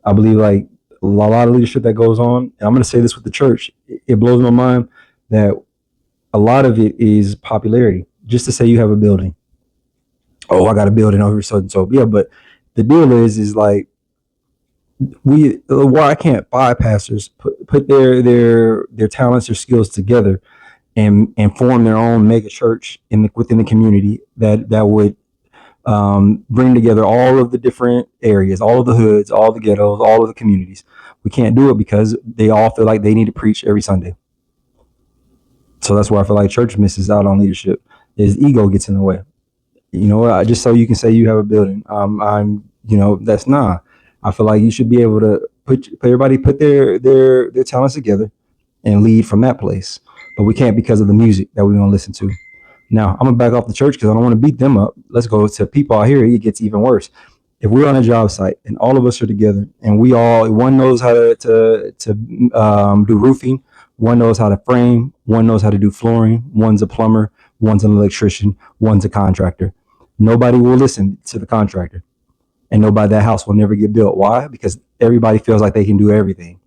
I believe like a lot of leadership that goes on, and I'm going to say this with the church, it blows my mind that a lot of it is popularity. Just to say you have a building. Oh, I got a building over so and so. Yeah, but the deal is like why can't five pastors put their talents, their skills together and form their own mega church within the community that would bring together all of the different areas, all of the hoods, all the ghettos, all of the communities. We can't do it because they all feel like they need to preach every Sunday. So that's where I feel like church misses out on leadership. Is ego gets in the way. You know what? Just so you can say you have a building. That's not. I feel like you should be able to put everybody put their talents together and lead from that place. But we can't because of the music that we're gonna listen to. Now I'm gonna back off the church because I don't want to beat them up. Let's go to people out here. It gets even worse. If we're on a job site and all of us are together and one knows how to do roofing, one knows how to frame, one knows how to do flooring, one's a plumber, one's an electrician, one's a contractor. Nobody will listen to the contractor, and that house will never get built. Why? Because everybody feels like they can do everything.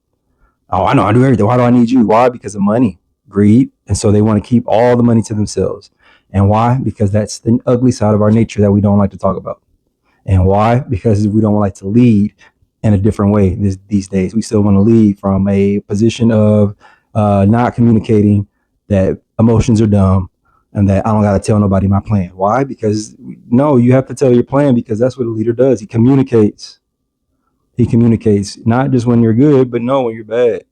Oh, I know I do everything. Why do I need you? Why? Because of money, greed, and so they want to keep all the money to themselves. And why? Because that's the ugly side of our nature that we don't like to talk about. And why? Because we don't like to lead in a different way these days. We still want to lead from a position of not communicating that emotions are dumb and that I don't got to tell nobody my plan. Why? Because no, you have to tell your plan because that's what a leader does. He communicates. He communicates not just when you're good, but no, when you're bad.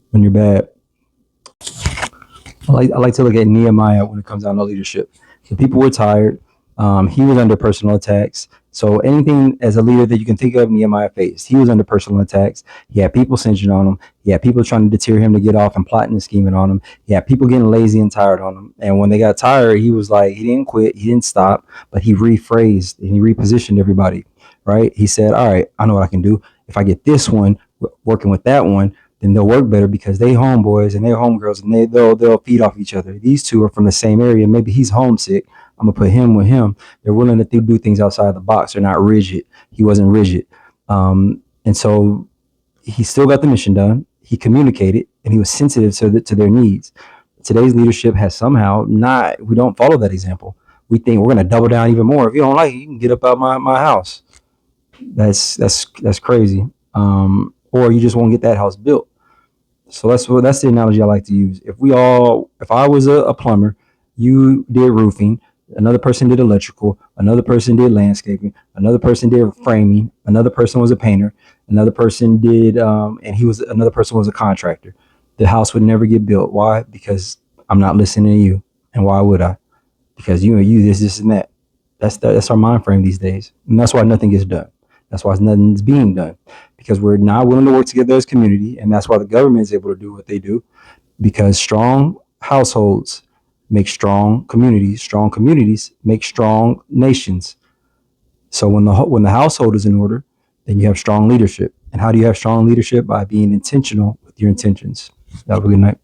When you're bad. I like to look at Nehemiah when it comes down to leadership. The people were tired. He was under personal attacks. So anything as a leader that you can think of, Nehemiah faced. He was under personal attacks. He had people singeing on him. He had people trying to deter him to get off and plotting and scheming on him. He had people getting lazy and tired on him. And when they got tired, he was like, he didn't quit. He didn't stop, but he rephrased and he repositioned everybody, right? He said, all right, I know what I can do. If I get this one working with that one, then they'll work better because they homeboys and they're homegirls and they'll feed off each other. These two are from the same area. Maybe he's homesick. I'm gonna put him with him. They're willing to do things outside the box. They're not rigid. He wasn't rigid, and so he still got the mission done. He communicated and he was sensitive to their needs. Today's leadership has somehow not. We don't follow that example. We think we're gonna double down even more. If you don't like it, you can get up out my house. That's crazy. Or you just won't get that house built. So that's the analogy I like to use. If I was a plumber, you did roofing, another person did electrical, another person did landscaping, another person did framing, another person was a painter, another person did, another person was a contractor. The house would never get built. Why? Because I'm not listening to you. And why would I? Because you this and that. That's our mind frame these days, and that's why nothing gets done. That's why nothing's being done, because we're not willing to work together as a community, and that's why the government is able to do what they do, because strong households make strong communities make strong nations. So when the household is in order, then you have strong leadership. And how do you have strong leadership? By being intentional with your intentions. Have a good night.